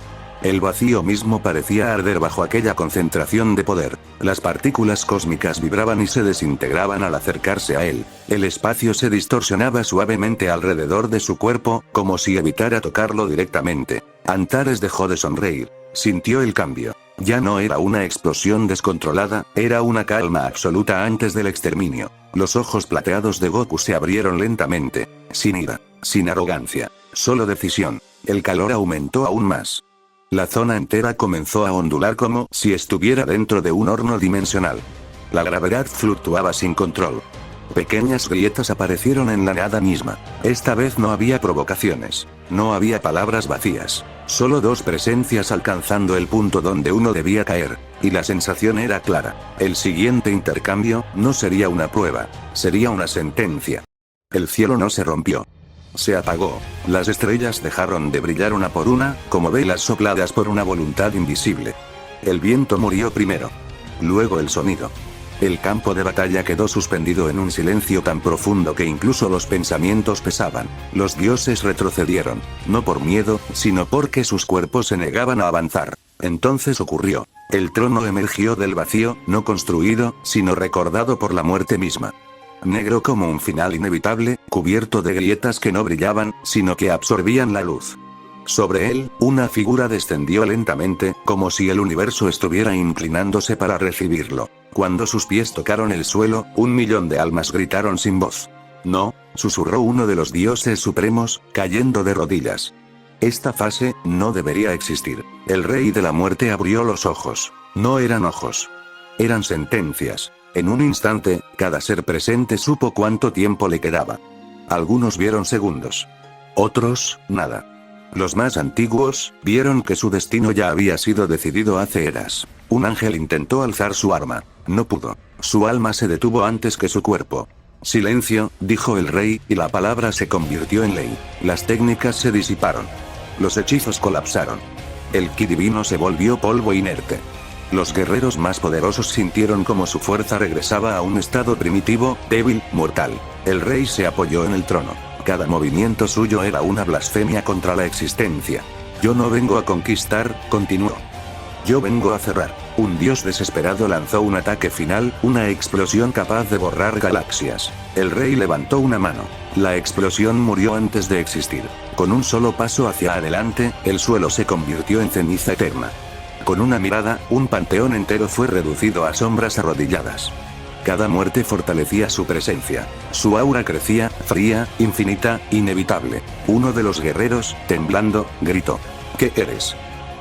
El vacío mismo parecía arder bajo aquella concentración de poder. Las partículas cósmicas vibraban y se desintegraban al acercarse a él. El espacio se distorsionaba suavemente alrededor de su cuerpo, como si evitara tocarlo directamente. Antares dejó de sonreír. Sintió el cambio. Ya no era una explosión descontrolada, era una calma absoluta antes del exterminio. Los ojos plateados de Goku se abrieron lentamente. Sin ira, sin arrogancia, solo decisión. El calor aumentó aún más. La zona entera comenzó a ondular como si estuviera dentro de un horno dimensional. La gravedad fluctuaba sin control. Pequeñas grietas aparecieron en la nada misma. Esta vez no había provocaciones. No había palabras vacías. Solo dos presencias alcanzando el punto donde uno debía caer. Y la sensación era clara. El siguiente intercambio no sería una prueba. Sería una sentencia. El cielo no se rompió. Se apagó. Las estrellas dejaron de brillar una por una, como velas sopladas por una voluntad invisible. El viento murió primero. Luego el sonido. El campo de batalla quedó suspendido en un silencio tan profundo que incluso los pensamientos pesaban. Los dioses retrocedieron, no por miedo, sino porque sus cuerpos se negaban a avanzar. Entonces ocurrió. El trono emergió del vacío, no construido, sino recordado por la muerte misma. Negro como un final inevitable, cubierto de grietas que no brillaban, sino que absorbían la luz. Sobre él, una figura descendió lentamente, como si el universo estuviera inclinándose para recibirlo. Cuando sus pies tocaron el suelo, 1.000.000 de almas gritaron sin voz. No, susurró uno de los dioses supremos, cayendo de rodillas. Esta fase no debería existir. El rey de la muerte abrió los ojos. No eran ojos. Eran sentencias. En un instante, cada ser presente supo cuánto tiempo le quedaba. Algunos vieron segundos. Otros, nada. Los más antiguos, vieron que su destino ya había sido decidido hace eras. Un ángel intentó alzar su arma. No pudo. Su alma se detuvo antes que su cuerpo. Silencio, dijo el rey, y la palabra se convirtió en ley. Las técnicas se disiparon. Los hechizos colapsaron. El ki divino se volvió polvo inerte. Los guerreros más poderosos sintieron como su fuerza regresaba a un estado primitivo, débil, mortal. El rey se apoyó en el trono. Cada movimiento suyo era una blasfemia contra la existencia. Yo no vengo a conquistar, continuó. Yo vengo a cerrar. Un dios desesperado lanzó un ataque final, una explosión capaz de borrar galaxias. El rey levantó una mano. La explosión murió antes de existir. Con un solo paso hacia adelante, el suelo se convirtió en ceniza eterna. Con una mirada, un panteón entero fue reducido a sombras arrodilladas. Cada muerte fortalecía su presencia. Su aura crecía, fría, infinita, inevitable. Uno de los guerreros, temblando, gritó: ¿Qué eres?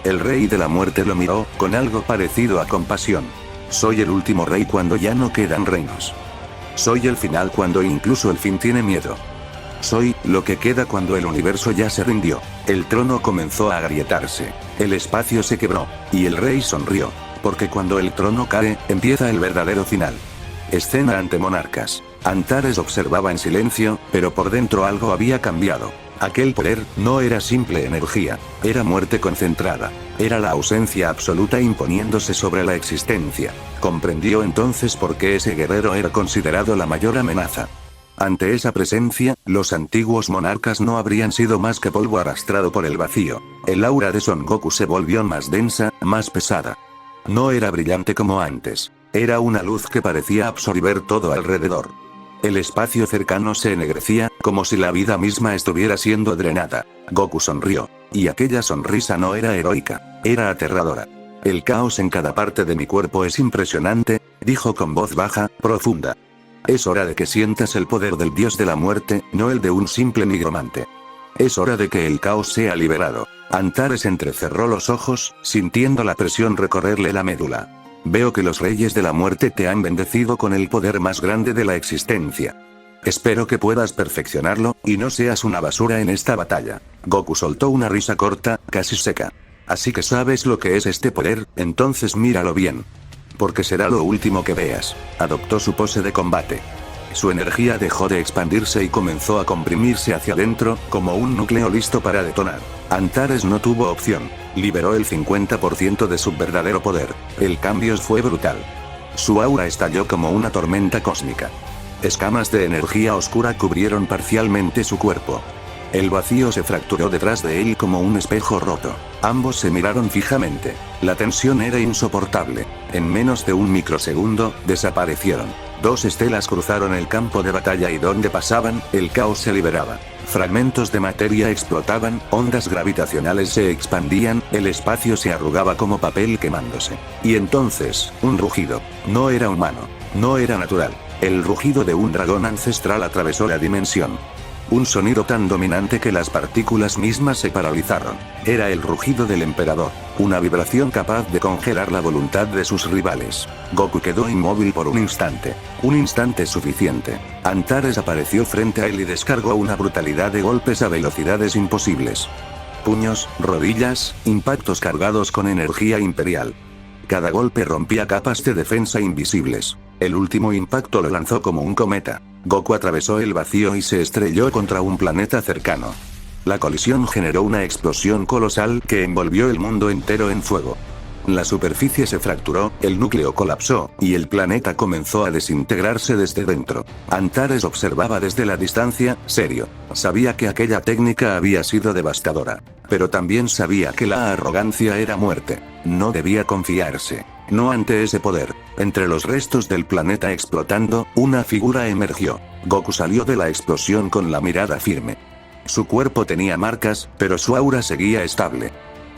El rey de la muerte lo miró, con algo parecido a compasión. Soy el último rey cuando ya no quedan reinos. Soy el final cuando incluso el fin tiene miedo. Soy lo que queda cuando el universo ya se rindió. El trono comenzó a agrietarse. El espacio se quebró. Y el rey sonrió. Porque cuando el trono cae, empieza el verdadero final. Escena ante monarcas. Antares observaba en silencio, pero por dentro algo había cambiado. Aquel poder no era simple energía, era muerte concentrada. Era la ausencia absoluta imponiéndose sobre la existencia. Comprendió entonces por qué ese guerrero era considerado la mayor amenaza. Ante esa presencia, los antiguos monarcas no habrían sido más que polvo arrastrado por el vacío. El aura de Son Goku se volvió más densa, más pesada. No era brillante como antes. Era una luz que parecía absorber todo alrededor. El espacio cercano se ennegrecía, como si la vida misma estuviera siendo drenada. Goku sonrió. Y aquella sonrisa no era heroica, era aterradora. El caos en cada parte de mi cuerpo es impresionante, dijo con voz baja, profunda. Es hora de que sientas el poder del dios de la muerte, no el de un simple nigromante. Es hora de que el caos sea liberado. Antares entrecerró los ojos, sintiendo la presión recorrerle la médula. Veo que los reyes de la muerte te han bendecido con el poder más grande de la existencia. Espero que puedas perfeccionarlo, y no seas una basura en esta batalla. Goku soltó una risa corta, casi seca. Así que sabes lo que es este poder, entonces míralo bien. Porque será lo último que veas. Adoptó su pose de combate. Su energía dejó de expandirse y comenzó a comprimirse hacia adentro, como un núcleo listo para detonar. Antares no tuvo opción. Liberó el 50% de su verdadero poder. El cambio fue brutal. Su aura estalló como una tormenta cósmica. Escamas de energía oscura cubrieron parcialmente su cuerpo. El vacío se fracturó detrás de él como un espejo roto. Ambos se miraron fijamente. La tensión era insoportable. En menos de un microsegundo, desaparecieron. Dos estelas cruzaron el campo de batalla y donde pasaban, el caos se liberaba. Fragmentos de materia explotaban, ondas gravitacionales se expandían, el espacio se arrugaba como papel quemándose. Y entonces, un rugido. No era humano. No era natural. El rugido de un dragón ancestral atravesó la dimensión. Un sonido tan dominante que las partículas mismas se paralizaron. Era el rugido del emperador. Una vibración capaz de congelar la voluntad de sus rivales. Goku quedó inmóvil por un instante. Un instante suficiente. Antares apareció frente a él y descargó una brutalidad de golpes a velocidades imposibles. Puños, rodillas, impactos cargados con energía imperial. Cada golpe rompía capas de defensa invisibles. El último impacto lo lanzó como un cometa. Goku atravesó el vacío y se estrelló contra un planeta cercano. La colisión generó una explosión colosal que envolvió el mundo entero en fuego. La superficie se fracturó, el núcleo colapsó, y el planeta comenzó a desintegrarse desde dentro. Antares observaba desde la distancia, serio. Sabía que aquella técnica había sido devastadora. Pero también sabía que la arrogancia era muerte. No debía confiarse. No ante ese poder. Entre los restos del planeta explotando, una figura emergió. Goku salió de la explosión con la mirada firme. Su cuerpo tenía marcas, pero su aura seguía estable.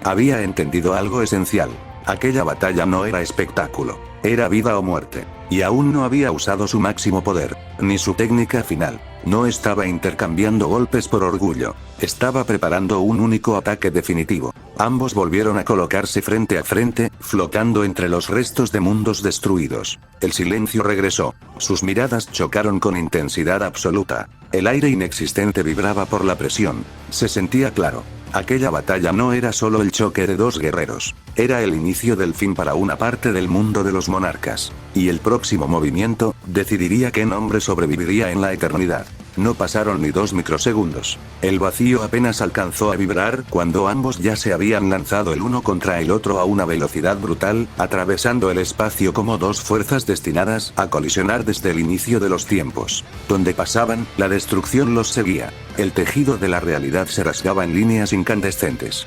Había entendido algo esencial. Aquella batalla no era espectáculo. Era vida o muerte. Y aún no había usado su máximo poder, ni su técnica final. No estaba intercambiando golpes por orgullo. Estaba preparando un único ataque definitivo. Ambos volvieron a colocarse frente a frente, flotando entre los restos de mundos destruidos. El silencio regresó. Sus miradas chocaron con intensidad absoluta. El aire inexistente vibraba por la presión. Se sentía claro. Aquella batalla no era solo el choque de dos guerreros. Era el inicio del fin para una parte del mundo de los monarcas. Y el próximo movimiento decidiría qué nombre sobreviviría en la eternidad. No pasaron ni 2 microsegundos. El vacío apenas alcanzó a vibrar cuando ambos ya se habían lanzado el uno contra el otro a una velocidad brutal, atravesando el espacio como dos fuerzas destinadas a colisionar desde el inicio de los tiempos. Donde pasaban, la destrucción los seguía. El tejido de la realidad se rasgaba en líneas incandescentes.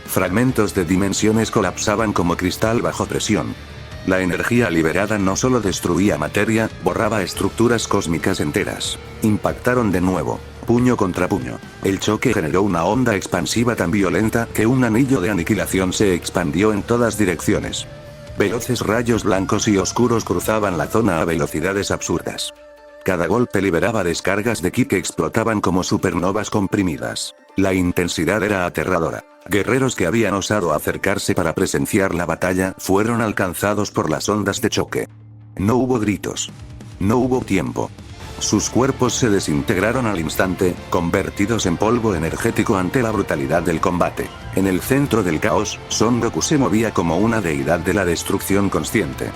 Fragmentos de dimensiones colapsaban como cristal bajo presión. La energía liberada no solo destruía materia, borraba estructuras cósmicas enteras. Impactaron de nuevo, puño contra puño. El choque generó una onda expansiva tan violenta que un anillo de aniquilación se expandió en todas direcciones. Veloces rayos blancos y oscuros cruzaban la zona a velocidades absurdas. Cada golpe liberaba descargas de ki que explotaban como supernovas comprimidas. La intensidad era aterradora. Guerreros que habían osado acercarse para presenciar la batalla fueron alcanzados por las ondas de choque. No hubo gritos. No hubo tiempo. Sus cuerpos se desintegraron al instante, convertidos en polvo energético ante la brutalidad del combate. En el centro del caos, Son Goku se movía como una deidad de la destrucción consciente.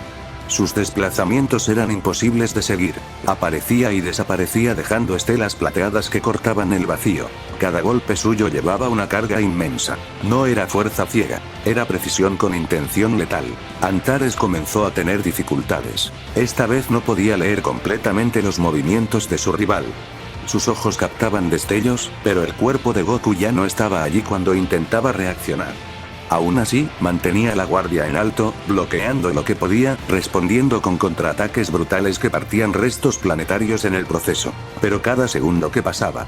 Sus desplazamientos eran imposibles de seguir. Aparecía y desaparecía dejando estelas plateadas que cortaban el vacío. Cada golpe suyo llevaba una carga inmensa. No era fuerza ciega, era precisión con intención letal. Antares comenzó a tener dificultades. Esta vez no podía leer completamente los movimientos de su rival. Sus ojos captaban destellos, pero el cuerpo de Goku ya no estaba allí cuando intentaba reaccionar. Aún así, mantenía la guardia en alto, bloqueando lo que podía, respondiendo con contraataques brutales que partían restos planetarios en el proceso. Pero cada segundo que pasaba,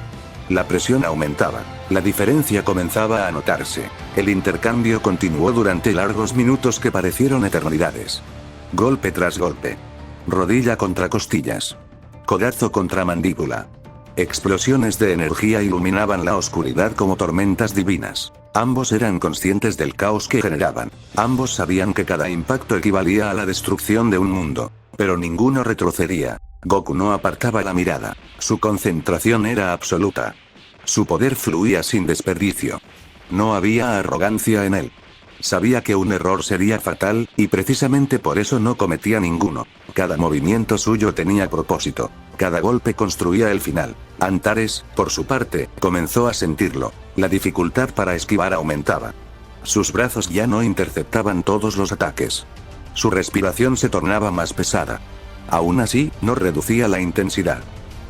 la presión aumentaba. La diferencia comenzaba a notarse. El intercambio continuó durante largos minutos que parecieron eternidades. Golpe tras golpe. Rodilla contra costillas. Codazo contra mandíbula. Explosiones de energía iluminaban la oscuridad como tormentas divinas. Ambos eran conscientes del caos que generaban. Ambos sabían que cada impacto equivalía a la destrucción de un mundo. Pero ninguno retrocedía. Goku no apartaba la mirada. Su concentración era absoluta. Su poder fluía sin desperdicio. No había arrogancia en él. Sabía que un error sería fatal, y precisamente por eso no cometía ninguno. Cada movimiento suyo tenía propósito. Cada golpe construía el final. Antares, por su parte, comenzó a sentirlo. La dificultad para esquivar aumentaba. Sus brazos ya no interceptaban todos los ataques. Su respiración se tornaba más pesada. Aún así, no reducía la intensidad.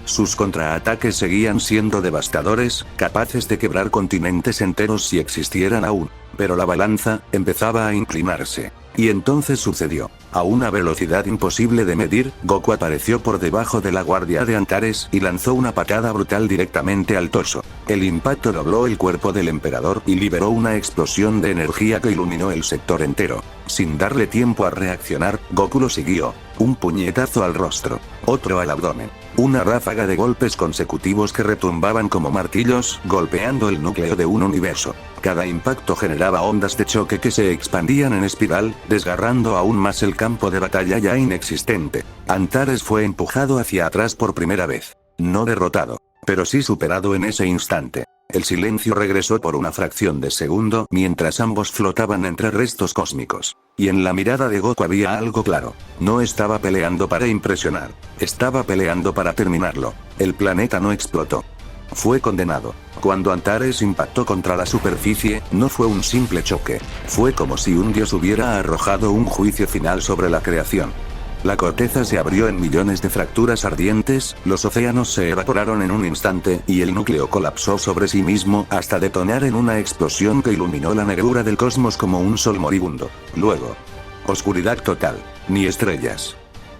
Sus contraataques seguían siendo devastadores, capaces de quebrar continentes enteros si existieran aún. Pero la balanza empezaba a inclinarse. Y entonces sucedió. A una velocidad imposible de medir, Goku apareció por debajo de la guardia de Antares y lanzó una patada brutal directamente al torso. El impacto dobló el cuerpo del emperador y liberó una explosión de energía que iluminó el sector entero. Sin darle tiempo a reaccionar, Goku lo siguió. Un puñetazo al rostro. Otro al abdomen. Una ráfaga de golpes consecutivos que retumbaban como martillos, golpeando el núcleo de un universo. Cada impacto generaba ondas de choque que se expandían en espiral, desgarrando aún más el campo de batalla ya inexistente. Antares fue empujado hacia atrás por primera vez. No derrotado, pero sí superado en ese instante. El silencio regresó por una fracción de segundo mientras ambos flotaban entre restos cósmicos. Y en la mirada de Goku había algo claro. No estaba peleando para impresionar. Estaba peleando para terminarlo. El planeta no explotó. Fue condenado. Cuando Antares impactó contra la superficie, no fue un simple choque. Fue como si un dios hubiera arrojado un juicio final sobre la creación. La corteza se abrió en millones de fracturas ardientes, los océanos se evaporaron en un instante, y el núcleo colapsó sobre sí mismo hasta detonar en una explosión que iluminó la negrura del cosmos como un sol moribundo. Luego, oscuridad total. Ni estrellas.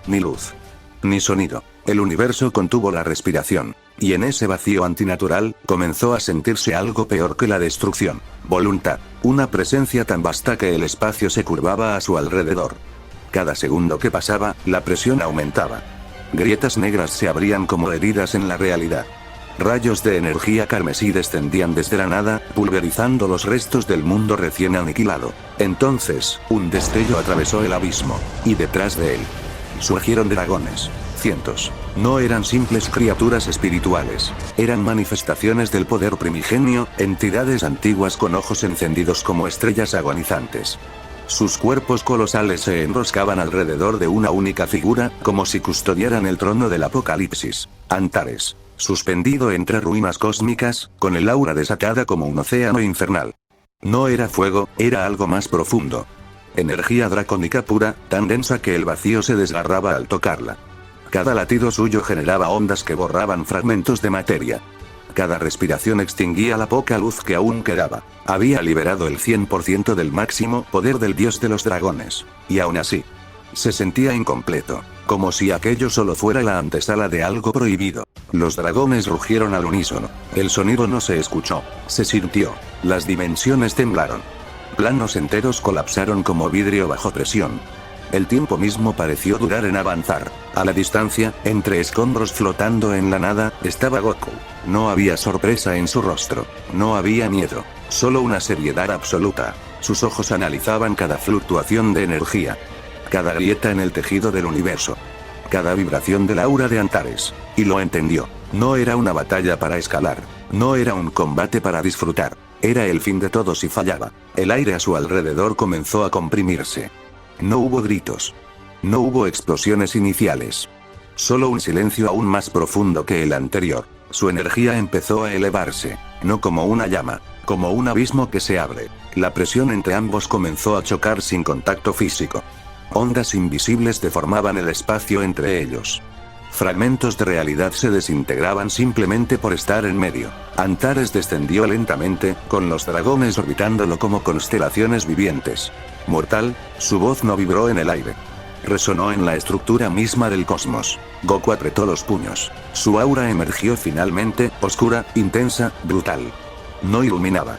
Ni luz. Ni sonido. El universo contuvo la respiración. Y en ese vacío antinatural, comenzó a sentirse algo peor que la destrucción. Voluntad. Una presencia tan vasta que el espacio se curvaba a su alrededor. Cada segundo que pasaba, la presión aumentaba. Grietas negras se abrían como heridas en la realidad. Rayos de energía carmesí descendían desde la nada, pulverizando los restos del mundo recién aniquilado. Entonces, un destello atravesó el abismo. Y detrás de él, surgieron dragones. Cientos. No eran simples criaturas espirituales. Eran manifestaciones del poder primigenio, entidades antiguas con ojos encendidos como estrellas agonizantes. Sus cuerpos colosales se enroscaban alrededor de una única figura, como si custodiaran el trono del apocalipsis. Antares, suspendido entre ruinas cósmicas, con el aura desatada como un océano infernal. No era fuego, era algo más profundo. Energía dracónica pura, tan densa que el vacío se desgarraba al tocarla. Cada latido suyo generaba ondas que borraban fragmentos de materia. Cada respiración extinguía la poca luz que aún quedaba. Había liberado el 100% del máximo poder del dios de los dragones. Y aún así, se sentía incompleto. Como si aquello solo fuera la antesala de algo prohibido. Los dragones rugieron al unísono. El sonido no se escuchó. Se sintió. Las dimensiones temblaron. Planos enteros colapsaron como vidrio bajo presión. El tiempo mismo pareció durar en avanzar. A la distancia, entre escombros flotando en la nada, estaba Goku. No había sorpresa en su rostro. No había miedo. Solo una seriedad absoluta. Sus ojos analizaban cada fluctuación de energía. Cada grieta en el tejido del universo. Cada vibración del aura de Antares. Y lo entendió. No era una batalla para escalar. No era un combate para disfrutar. Era el fin de todo si fallaba. El aire a su alrededor comenzó a comprimirse. No hubo gritos. No hubo explosiones iniciales. Solo un silencio aún más profundo que el anterior. Su energía empezó a elevarse. No como una llama, como un abismo que se abre. La presión entre ambos comenzó a chocar sin contacto físico. Ondas invisibles deformaban el espacio entre ellos. Fragmentos de realidad se desintegraban simplemente por estar en medio. Antares descendió lentamente, con los dragones orbitándolo como constelaciones vivientes. Mortal, su voz no vibró en el aire. Resonó en la estructura misma del cosmos. Goku apretó los puños. Su aura emergió finalmente, oscura, intensa, brutal. No iluminaba.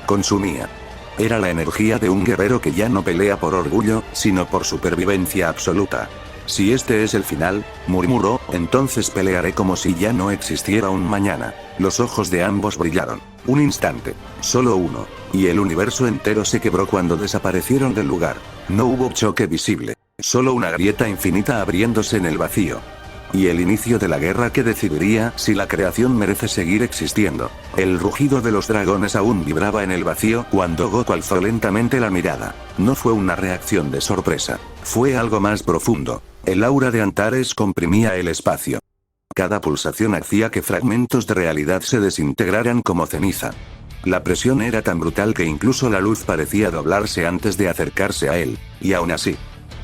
Consumía. Era la energía de un guerrero que ya no pelea por orgullo, sino por supervivencia absoluta. Si este es el final, murmuró, entonces pelearé como si ya no existiera un mañana. Los ojos de ambos brillaron. Un instante. Solo uno. Y el universo entero se quebró cuando desaparecieron del lugar. No hubo choque visible. Solo una grieta infinita abriéndose en el vacío. Y el inicio de la guerra que decidiría si la creación merece seguir existiendo. El rugido de los dragones aún vibraba en el vacío cuando Goku alzó lentamente la mirada. No fue una reacción de sorpresa. Fue algo más profundo. El aura de Antares comprimía el espacio. Cada pulsación hacía que fragmentos de realidad se desintegraran como ceniza. La presión era tan brutal que incluso la luz parecía doblarse antes de acercarse a él. Y aún así,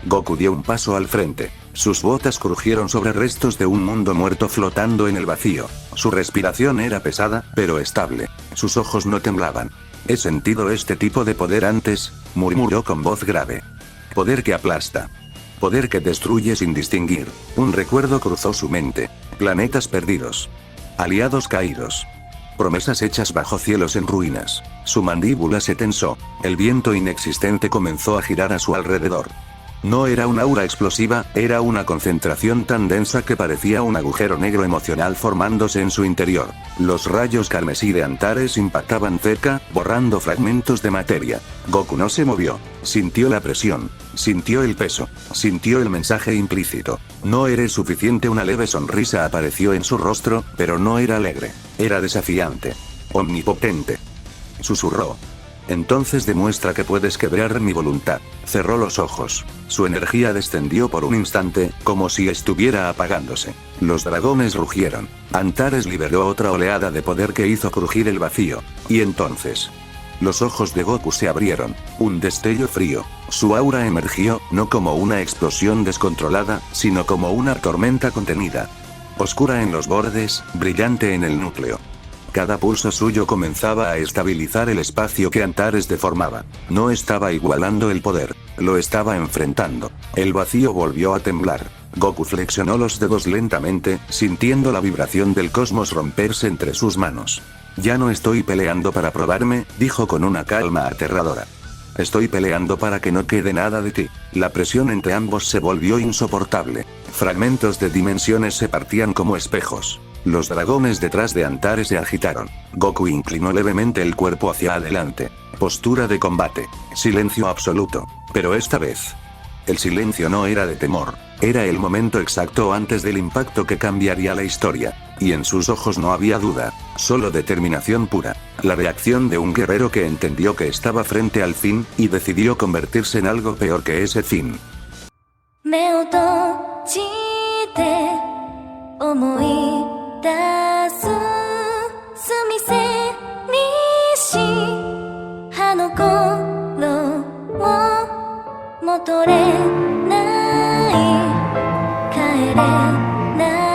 Goku dio un paso al frente. Sus botas crujieron sobre restos de un mundo muerto flotando en el vacío. Su respiración era pesada, pero estable. Sus ojos no temblaban. «He sentido este tipo de poder antes», murmuró con voz grave. «Poder que aplasta. Poder que destruye sin distinguir». Un recuerdo cruzó su mente. Planetas perdidos. Aliados caídos. Promesas hechas bajo cielos en ruinas. Su mandíbula se tensó. El viento inexistente comenzó a girar a su alrededor. No era un aura explosiva, era una concentración tan densa que parecía un agujero negro emocional formándose en su interior. Los rayos carmesí de Antares impactaban cerca, borrando fragmentos de materia. Goku no se movió. Sintió la presión. Sintió el peso. Sintió el mensaje implícito. No eres suficiente. Una leve sonrisa apareció en su rostro, pero no era alegre. Era desafiante. Omnipotente. Susurró. Entonces demuestra que puedes quebrar mi voluntad. Cerró los ojos. Su energía descendió por un instante, como si estuviera apagándose. Los dragones rugieron. Antares liberó otra oleada de poder que hizo crujir el vacío. Y entonces, los ojos de Goku se abrieron. Un destello frío. Su aura emergió, no como una explosión descontrolada, sino como una tormenta contenida. Oscura en los bordes, brillante en el núcleo. Cada pulso suyo comenzaba a estabilizar el espacio que Antares deformaba. No estaba igualando el poder, lo estaba enfrentando. El vacío volvió a temblar. Goku flexionó los dedos lentamente, sintiendo la vibración del cosmos romperse entre sus manos. Ya no estoy peleando para probarme, dijo con una calma aterradora. Estoy peleando para que no quede nada de ti. La presión entre ambos se volvió insoportable. Fragmentos de dimensiones se partían como espejos. Los dragones detrás de Antares se agitaron. Goku inclinó levemente el cuerpo hacia adelante. Postura de combate. Silencio absoluto. Pero esta vez, el silencio no era de temor. Era el momento exacto antes del impacto que cambiaría la historia. Y en sus ojos no había duda. Solo determinación pura. La reacción de un guerrero que entendió que estaba frente al fin, y decidió convertirse en algo peor que ese fin. 目を閉じて思い出す澄みせにし葉の頃を戻れない帰れない